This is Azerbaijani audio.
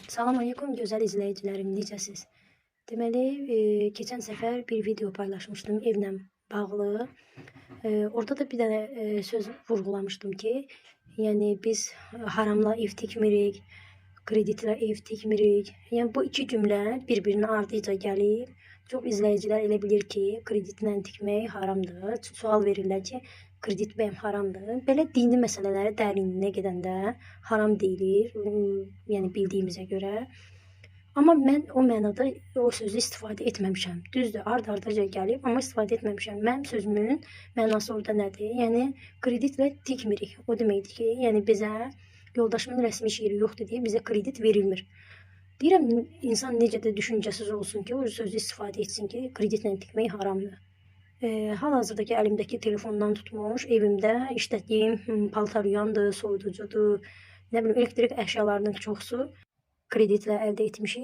Salam aleykum gözəl izləyicilərim, necəsiz? Deməli, keçən səfər bir video paylaşmışdım evlə bağlı. Orada da bir dənə söz vurğulamışdım ki, yəni biz haramla ev tikmirik, kreditlə ev tikmirik. Yəni bu iki cümlə bir-birinin ardıca gəlib. Çox izləyicilər elə bilir ki, kreditlə tikmək haramdır. Sual verirlər ki, kredit bəyəm haramdır? Belə dini məsələlərə dərinliyinə gedəndə haram deyilir, yəni bildiyimizə görə. Amma mən o mənada o sözü istifadə etməmişəm. Düzdür, ard-ardaca gəlib, amma istifadə etməmişəm. Mənim sözümün mənası orada nədir? Yəni kreditlə tikmirik. O deməkdir ki, yəni bizə yoldaşımın rəsmi iş yeri yoxdur deyə bizə kredit verilmir. Deyirəm, insan necə də düşüncəsiz olsun ki, o sözü istifadə etsin ki, kreditlə tikmək haramdır. Hal-hazırda ki, əlimdəki telefondan tutmuş, evimdə işlətdiyim paltaryandır, soyuducudur, nə bilim, elektrik əşyalarının çoxusu kreditlə əldə etmişik.